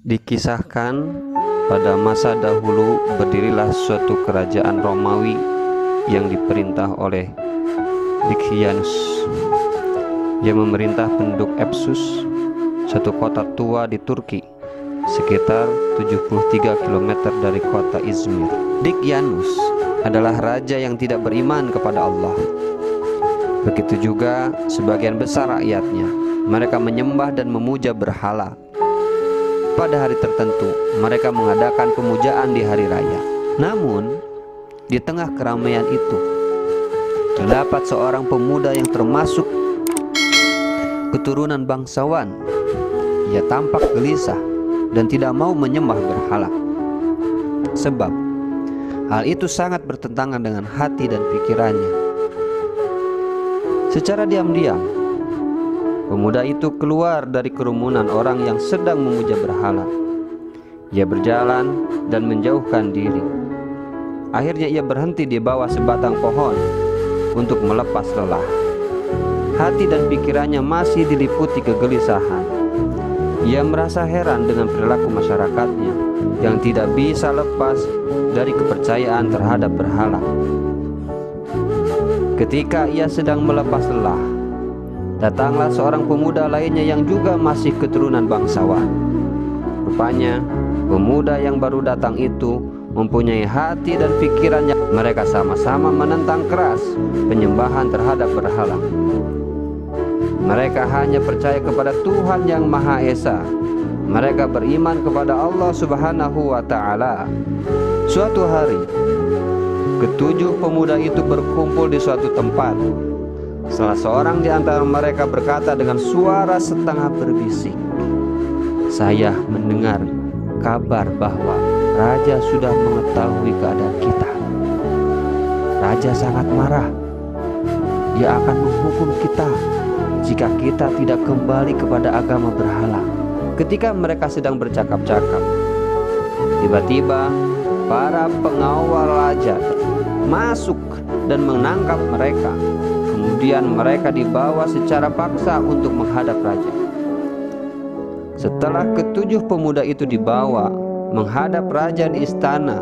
Dikisahkan pada masa dahulu berdirilah suatu kerajaan Romawi yang diperintah oleh Decianus. Ia memerintah penduduk Epsus, satu kota tua di Turki, sekitar 73 km dari kota Izmir. Decianus adalah raja yang tidak beriman kepada Allah. Begitu juga sebagian besar rakyatnya, mereka menyembah dan memuja berhala. Pada hari tertentu, mereka mengadakan pemujaan di hari raya. Namun, di tengah keramaian itu, terdapat seorang pemuda yang termasuk keturunan bangsawan. Ia tampak gelisah dan tidak mau menyembah berhala. Sebab, hal itu sangat bertentangan dengan hati dan pikirannya. Secara diam-diam, pemuda itu keluar dari kerumunan orang yang sedang memuja berhala. Ia berjalan dan menjauhkan diri. Akhirnya ia berhenti di bawah sebatang pohon untuk melepas lelah. Hati dan pikirannya masih diliputi kegelisahan. Ia merasa heran dengan perilaku masyarakatnya yang tidak bisa lepas dari kepercayaan terhadap berhala. Ketika ia sedang melepas lelah, datanglah seorang pemuda lainnya yang juga masih keturunan bangsawan. Rupanya, pemuda yang baru datang itu mempunyai hati dan pikiran yang mereka sama-sama menentang keras penyembahan terhadap berhala. Mereka hanya percaya kepada Tuhan yang Maha Esa. Mereka beriman kepada Allah Subhanahu wa Ta'ala. Suatu hari, ketujuh pemuda itu berkumpul di suatu tempat. Salah seorang di antara mereka berkata dengan suara setengah berbisik, "Saya mendengar kabar bahwa raja sudah mengetahui keadaan kita. Raja sangat marah. Dia akan menghukum kita jika kita tidak kembali kepada agama berhala." Ketika mereka sedang bercakap-cakap, tiba-tiba para pengawal raja masuk dan menangkap mereka. Kemudian mereka dibawa secara paksa untuk menghadap raja. Setelah ketujuh pemuda itu dibawa menghadap raja di istana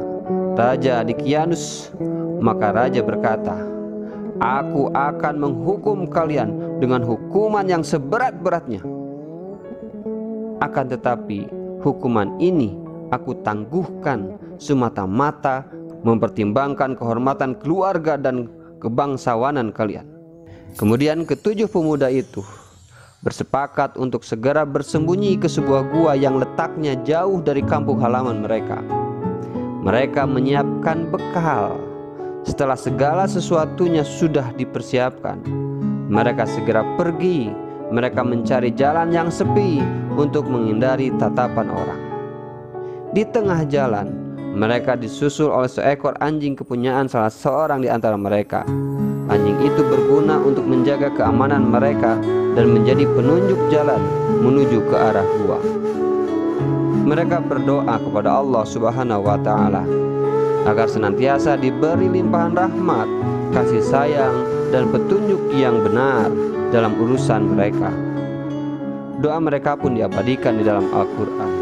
Raja Decianus, maka raja berkata, "Aku akan menghukum kalian dengan hukuman yang seberat-beratnya. Akan tetapi hukuman ini aku tangguhkan semata-mata mempertimbangkan kehormatan keluarga dan kebangsawanan kalian." Kemudian ketujuh pemuda itu bersepakat untuk segera bersembunyi ke sebuah gua yang letaknya jauh dari kampung halaman mereka. Mereka menyiapkan bekal. Setelah segala sesuatunya sudah dipersiapkan, mereka segera pergi. Mereka mencari jalan yang sepi untuk menghindari tatapan orang. Di tengah jalan, mereka disusul oleh seekor anjing kepunyaan salah seorang di antara mereka. Anjing itu berguna untuk menjaga keamanan mereka dan menjadi penunjuk jalan menuju ke arah gua. Mereka berdoa kepada Allah Subhanahu wa Ta'ala agar senantiasa diberi limpahan rahmat, kasih sayang, dan petunjuk yang benar dalam urusan mereka. Doa mereka pun diabadikan di dalam Al-Quran.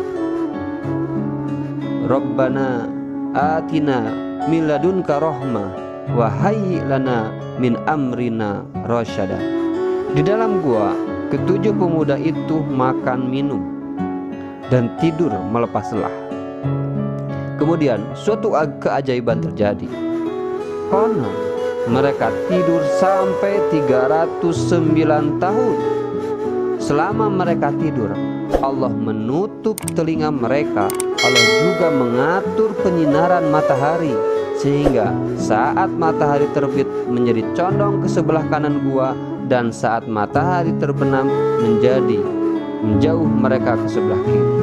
Rabbana atina min ladunka rahmah wa hayyi lana min amrina rasyada. Di dalam gua, ketujuh pemuda itu makan, minum, dan tidur melepas lelah. Kemudian suatu keajaiban terjadi. Konon mereka tidur sampai 309 tahun. Selama mereka tidur, Allah menutup telinga mereka. Allah juga mengatur penyinaran matahari, sehingga saat matahari terbit menjadi condong ke sebelah kanan gua, dan saat matahari terbenam menjauh mereka ke sebelah kiri.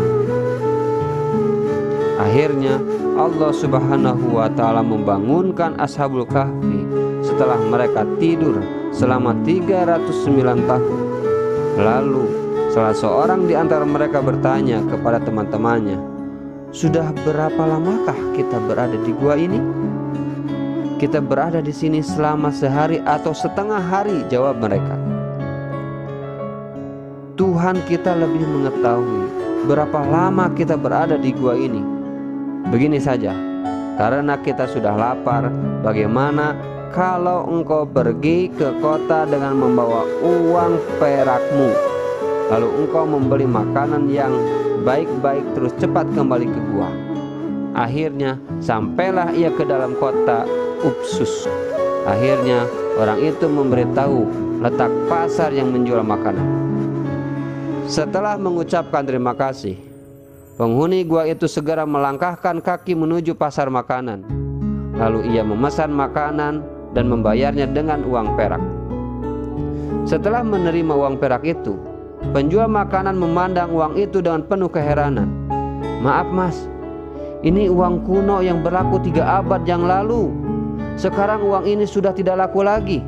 Akhirnya Allah Subhanahu wa Ta'ala membangunkan Ashabul Kahfi setelah mereka tidur selama 309 tahun. Lalu salah seorang di antara mereka bertanya kepada teman-temannya, "Sudah berapa lamakah kita berada di gua ini?" "Kita berada di sini selama sehari atau setengah hari," jawab mereka. "Tuhan kita lebih mengetahui berapa lama kita berada di gua ini? Begini saja, karena kita sudah lapar, bagaimana kalau engkau pergi ke kota dengan membawa uang perakmu, lalu engkau membeli makanan yang baik-baik terus cepat kembali ke gua. Akhirnya sampailah ia ke dalam kota Upsus. Akhirnya orang itu memberitahu letak pasar yang menjual makanan. Setelah mengucapkan terima kasih, penghuni gua itu segera melangkahkan kaki menuju pasar makanan. Lalu ia memesan makanan dan membayarnya dengan uang perak. Setelah menerima uang perak itu, penjual makanan memandang uang itu dengan penuh keheranan. "Maaf mas, ini uang kuno yang berlaku 3 abad yang lalu. Sekarang uang ini sudah tidak laku lagi,"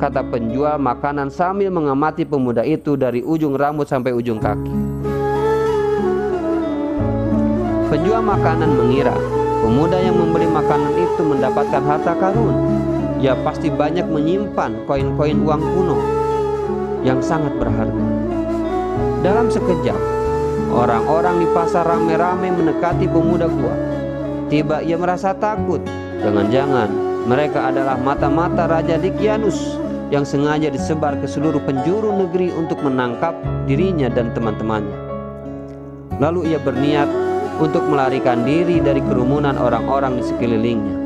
kata penjual makanan sambil mengamati pemuda itu dari ujung rambut sampai ujung kaki. Penjual makanan mengira pemuda yang membeli makanan itu mendapatkan harta karun. Ia pasti banyak menyimpan koin-koin uang kuno yang sangat berharga. Dalam sekejap, orang-orang di pasar rame-rame mendekati pemuda gua. Tiba ia merasa takut. Jangan-jangan mereka adalah mata-mata Raja Dicyanus yang sengaja disebar ke seluruh penjuru negeri untuk menangkap dirinya dan teman-temannya. Lalu ia berniat untuk melarikan diri dari kerumunan orang-orang di sekelilingnya.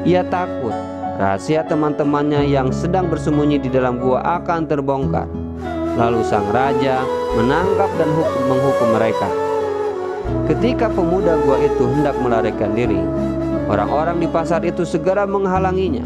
Ia takut rahasia teman-temannya yang sedang bersembunyi di dalam gua akan terbongkar. Lalu sang raja menangkap dan menghukum mereka. Ketika pemuda gua itu hendak melarikan diri, orang-orang di pasar itu segera menghalanginya.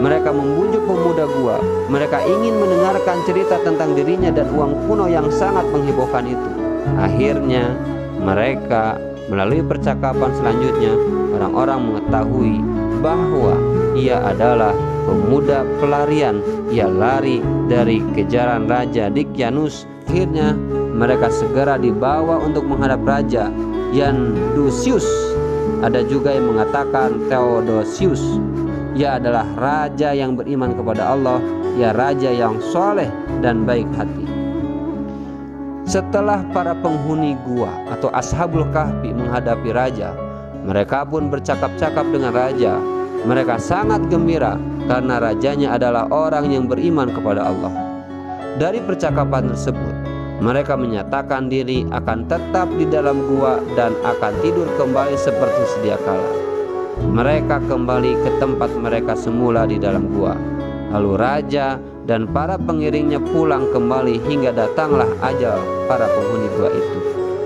Mereka membujuk pemuda gua. Mereka ingin mendengarkan cerita tentang dirinya dan uang kuno yang sangat menghebohkan itu. Akhirnya mereka melalui percakapan selanjutnya, orang-orang mengetahui bahwa ia adalah pemuda pelarian. Ia lari dari kejaran Raja Dicyanus. Akhirnya mereka segera dibawa untuk menghadap Raja Yandusius. Ada juga yang mengatakan Theodosius. Ia adalah raja yang beriman kepada Allah. Ia raja yang soleh dan baik hati. Setelah para penghuni gua atau Ashabul Kahfi menghadapi raja, mereka pun bercakap-cakap dengan raja. Mereka sangat gembira karena rajanya adalah orang yang beriman kepada Allah. Dari percakapan tersebut, mereka menyatakan diri akan tetap di dalam gua dan akan tidur kembali seperti sedia kala. Mereka kembali ke tempat mereka semula di dalam gua. Lalu raja dan para pengiringnya pulang kembali hingga datanglah ajal para penghuni gua itu,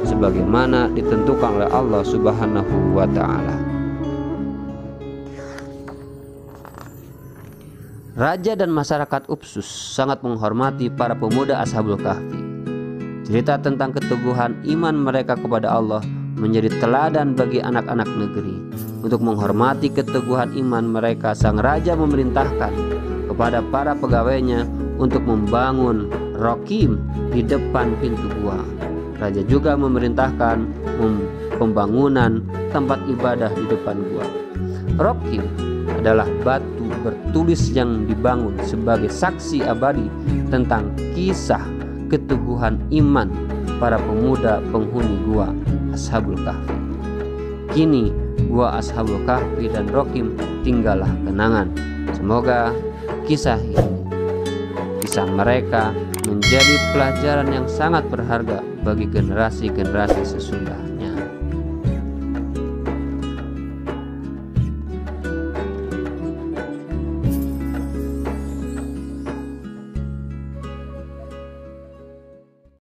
sebagaimana ditentukan oleh Allah Subhanahu wa ta'ala. Raja dan masyarakat Upsus sangat menghormati para pemuda Ashabul Kahfi. Cerita tentang keteguhan iman mereka kepada Allah menjadi teladan bagi anak-anak negeri. Untuk menghormati keteguhan iman mereka, sang raja memerintahkan kepada para pegawainya untuk membangun rokim di depan pintu gua. Raja juga memerintahkan pembangunan tempat ibadah di depan gua. Rokim adalah batu bertulis yang dibangun sebagai saksi abadi tentang kisah keteguhan iman para pemuda penghuni gua Ashabul Kahfi. Kini gua Ashabul Kahfi dan Rokim tinggallah kenangan. Semoga kisah mereka menjadi pelajaran yang sangat berharga bagi generasi-generasi sesudahnya.